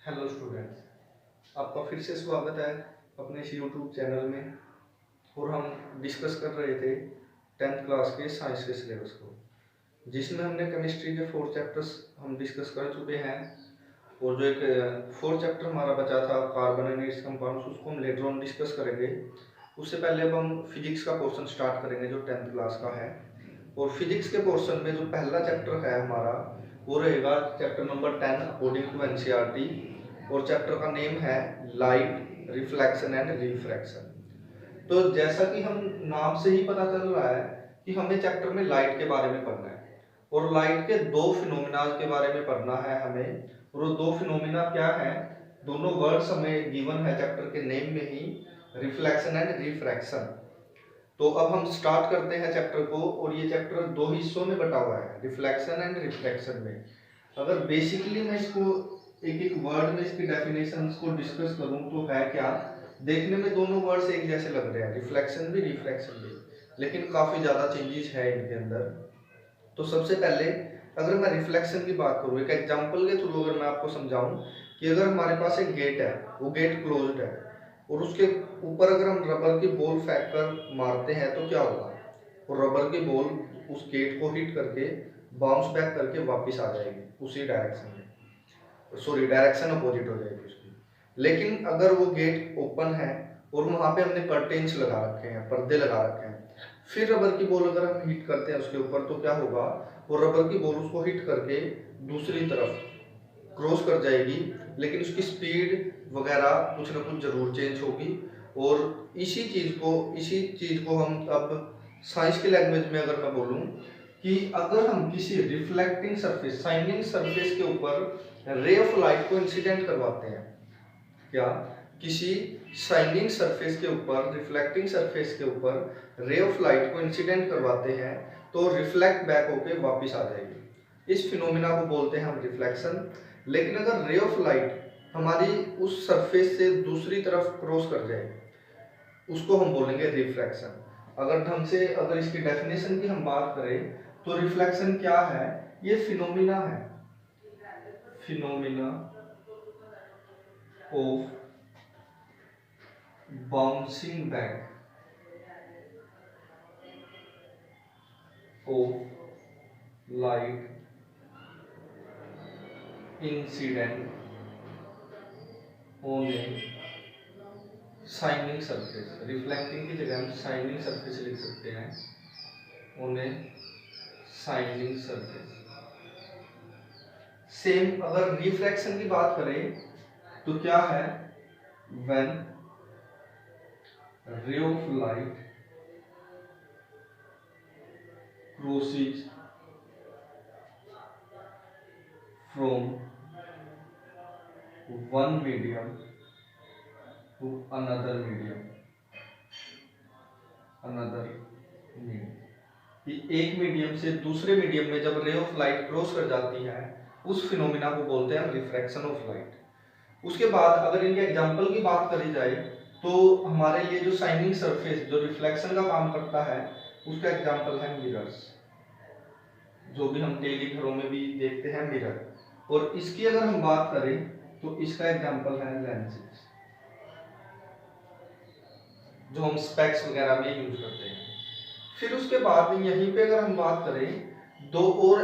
Hello students, आपका फिर से स्वागत है अपने इस यूट्यूब चैनल में। और हम डिस्कस कर रहे थे 10th क्लास के साइंस के सिलेबस को, जिसमें हमने केमिस्ट्री के 4 चैप्टर्स हम डिस्कस कर चुके हैं। और जो एक 4 चैप्टर हमारा बचा था कार्बन एंड इट्स कंपाउंड्स, उसको हम लेटर ऑन डिस्कस करेंगे। उससे पहले अब हम फिजिक्स का पोर्शन स्टार्ट करेंगे जो 10th क्लास का है। और फिजिक्स के पोर्शन में जो पहला चैप्टर है हमारा, वो रहेगा chapter number 10 according to NCERT. और चैप्टर का नेम है लाइट, रिफ्लेक्शन एंड रिफ्रैक्शन। तो जैसा कि हम नाम से ही पता चल रहा है कि हमें चैप्टर में लाइट के बारे में पढ़ना है, और लाइट के दो फिनोमिना के बारे में पढ़ना है हमें। और वो दो फिनोमिना क्या है, दोनों वर्ड्स हमें गिवन है चैप्टर के नेम में ही, रिफ्लेक्शन एंड रिफ्रैक्शन। तो अब हम स्टार्ट करते हैं चैप्टर को। और ये चैप्टर दो हिस्सों में बटा हुआ है, रिफ्लेक्शन एंड रिफ्रैक्शन में। अगर बेसिकली मैं इसको एक एक वर्ड में इसकी डेफिनेशन को डिस्कस करूं तो है क्या, देखने में दोनों वर्ड्स एक जैसे लग रहे हैं, रिफ्लेक्शन भी रिफ्रैक्शन भी, लेकिन काफी ज्यादा चेंजेस है इनके अंदर। तो सबसे पहले अगर मैं रिफ्लेक्शन की बात करूं, एक एग्जांपल के थ्रू अगर मैं आपको समझाऊं कि अगर हमारे पास एक गेट है, वो गेट क्लोज्ड है, और उसके ऊपर अगर हम रबर की बॉल फेंक कर मारते हैं तो क्या होगा, और रबर की बॉल उस गेट को हिट करके बाउंस बैक करके वापस आ जाएगी उसी डायरेक्शन में, सॉरी डायरेक्शन अपोजिट हो जाएगी उसकी। लेकिन अगर वो गेट ओपन है और वहां पे हमने कर्टेन्स लगा रखे हैं, पर्दे लगा रखे हैं, फिर रबर की बॉल अगर हम हिट करते हैं उसके ऊपर तो क्या होगा, वो रबर की बॉल उसको हिट करके दूसरी तरफ क्रॉस कर जाएगी, लेकिन उसकी स्पीड वगैरह कुछ ना कुछ जरूर चेंज होगी। और इसी चीज को हम अब साइंस की लैंग्वेज में अगर मैं बोलूं कि अगर हम किसी रिफ्लेक्टिंग सरफेस, शाइनिंग सरफेस के ऊपर रे ऑफ लाइट को इंसिडेंट करवाते हैं, क्या किसी शाइनिंग सरफेस के ऊपर, रिफ्लेक्टिंग सरफेस के ऊपर रे ऑफ लाइट को इंसिडेंट करवाते हैं तो रिफ्लेक्ट बैक होके वापस आ जाएगी, इस फिनोमिना को बोलते हैं हम रिफ्लेक्शन। लेकिन अगर रे ऑफ लाइट हमारी उस सरफेस से दूसरी तरफ क्रॉस कर जाए, उसको हम बोलेंगे रिफ्रैक्शन। अगर ढंग से अगर इसकी डेफिनेशन की हम बात करें तो रिफ्लेक्शन क्या है, ये फिनोमिना है, phenomena of bouncing back of light incident on a shining surface. Reflecting की जगह हम शाइनिंग सरफेस लिख सकते हैं, on a shining surface. Same अगर रिफ्रैक्शन की बात करें तो क्या है, when ray of light crosses from one medium to another medium, कि एक मीडियम से दूसरे मीडियम में जब रे ऑफ लाइट क्रॉस कर जाती है, उस फिनोमिना को बोलते हैं रिफ्रैक्शन ऑफ लाइट। उसके बाद अगर इनके एग्जांपल की बात करी जाए तो हमारे लिए जो शाइनिंग सरफेस जो रिफ्लेक्शन का काम करता है, उसका एग्जांपल है मिरर्स, जो भी हम डेली घरों में भी देखते हैं मिरर। और इसकी अगर हम बात करें तो इसका एग्जांपल है लेंसेज, जो हम स्पेक्स वगैरह में यूज करते हैं। फिर उसके बाद यहीं पे अगर हम बात करें दो और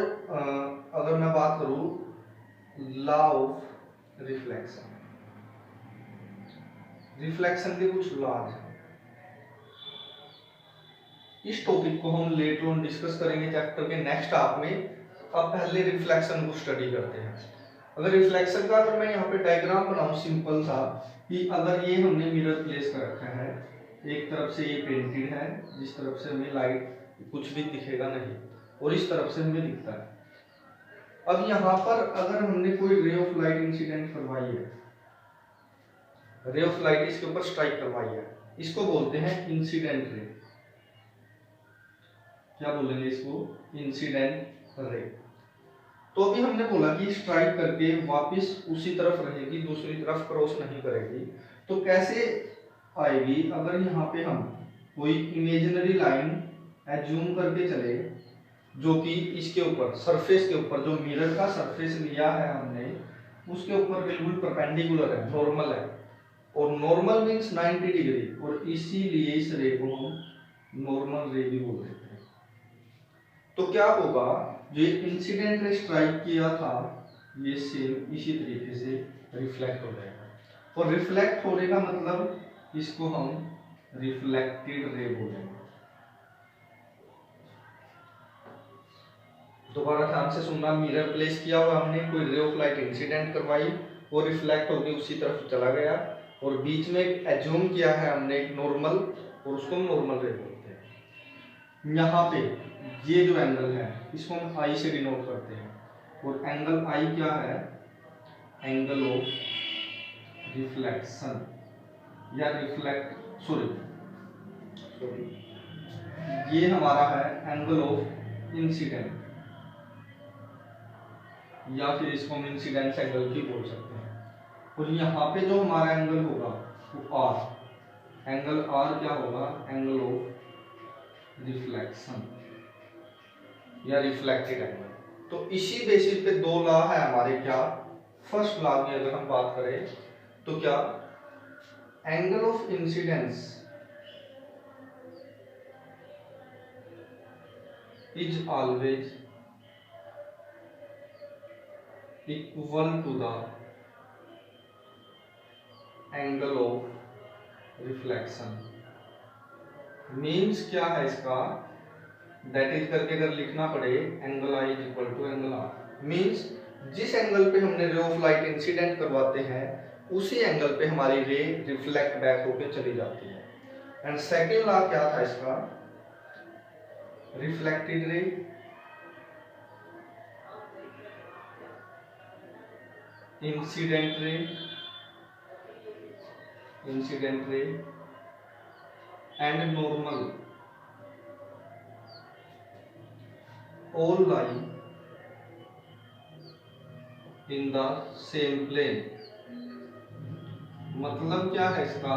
अगर मैं बात करूं लॉ ऑफ रिफ्लेक्शन, रिफ्लेक्शन के कुछ लॉज हैं। इस टॉपिक को हम लेटर ऑन डिस्कस करेंगे चैप्टर के नेक्स्ट हाफ में। अब पहले रिफ्लेक्शन को स्टडी करते हैं। अगर रिफ्लेक्शन का अगर मैं यहाँ पे डायग्राम बनाऊं सिंपल सा, कि अगर ये हमने मिरर प्लेस कर रखा है, एक तरफ से ये पेंटेड है जिस तरफ से हमें लाइट कुछ भी दिखेगा नहीं, और इस तरफ से हमें दिखता है। अब यहाँ पर अगर हमने कोई रे ऑफ लाइट इंसिडेंट करवाई है, रे ऑफ लाइट इसके ऊपर स्ट्राइक करवाई है, इसको बोलते हैं इंसिडेंट रे। क्या बोलेंगे इसको, इंसिडेंट रे। तो अभी हमने बोला कि स्ट्राइक करके वापस उसी तरफ रहेगी, दूसरी तरफ क्रॉस नहीं करेगी। तो कैसे आएगी, अगर यहाँ पे हम कोई इमेजिनरी लाइन एज्यूम करके चले जो कि इसके ऊपर सरफेस के ऊपर, जो मिरर का सरफेस लिया है हमने, उसके ऊपर बिल्कुल परपेंडिकुलर है, नॉर्मल है, और नॉर्मल मीन्स 90 डिग्री, और इसीलिए इस रे को हम नॉर्मल रे भी बोल देते हैं। तो क्या होगा, जो इंसिडेंट रे स्ट्राइक किया था ये सेम इसी तरीके से रिफ्लेक्ट हो जाएगा, और रिफ्लेक्ट होने का मतलब इसको हम रिफ्लेक्टेड रे बोलेंगे। दोबारा ध्यान से सुनना, मिरर प्लेस किया हुआ हमने, कोई रे ऑफ लाइट इंसिडेंट करवाई, वो रिफ्लेक्ट होकर उसी तरफ चला गया, और बीच में एक एज्यूम किया है हमने एक नॉर्मल, और उसको हम नॉर्मल रे बोलते हैं। यहाँ पे ये जो एंगल है इसको हम आई से डिनोट करते हैं, और एंगल आई क्या है, एंगल ऑफ रिफ्लेक्शन या ये हमारा है एंगल ऑफ इंसिडेंट, या फिर इसको हम इंसिडेंस एंगल भी बोल सकते हैं। और यहाँ पे जो हमारा एंगल होगा वो आर, एंगल आर क्या होगा, एंगल ऑफ रिफ्लेक्शन या रिफ्लेक्टेड एंगल। तो इसी बेसिस पे दो लॉ है हमारे, क्या, फर्स्ट लॉ की अगर हम बात करें तो क्या, angle of incidence is always equal to the angle of reflection. Means क्या है इसका, दैट इज करके अगर लिखना पड़े, angle I is equal to angle R, means जिस एंगल पे हमने रे ऑफ लाइट इंसिडेंट करवाते हैं उसी एंगल पे हमारी रे रिफ्लेक्ट बैक होके चली जाती है। एंड सेकेंड लॉ क्या था इसका, reflected ray incident ray and normal all lie in the same plane। मतलब क्या है इसका,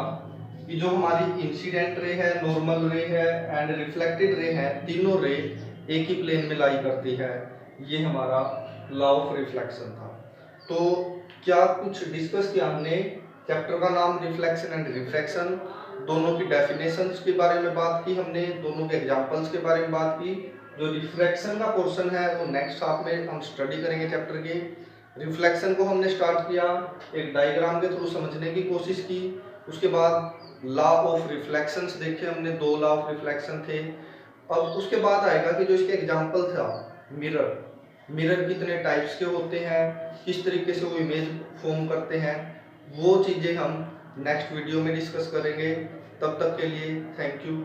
कि जो हमारी इंसिडेंट रे है, नॉर्मल रे है एंड रिफ्लेक्टेड रे है, तीनों रे एक ही प्लेन में लाई करती है। ये हमारा लॉ ऑफ रिफ्लेक्शन था। तो क्या कुछ डिस्कस किया हमने, चैप्टर का नाम रिफ्लेक्शन एंड रिफ्रैक्शन, दोनों की डेफिनेशंस के बारे में बात की हमने, दोनों के एग्जांपल्स के बारे में बात की। जो रिफ्रैक्शन का पोर्शन है वो नेक्स्ट हाफ में हम स्टडी करेंगे चैप्टर के। रिफ्लेक्शन को हमने स्टार्ट किया, एक डायग्राम के थ्रू समझने की कोशिश की, उसके बाद लॉ ऑफ रिफ्लेक्शंस देखे हमने, दो लॉ ऑफ रिफ्लेक्शन थे। अब उसके बाद आएगा कि जो इसके एग्जांपल था, मिरर कितने टाइप्स के होते हैं, किस तरीके से वो इमेज फॉर्म करते हैं, वो चीज़ें हम नेक्स्ट वीडियो में डिस्कस करेंगे। तब तक के लिए थैंक यू।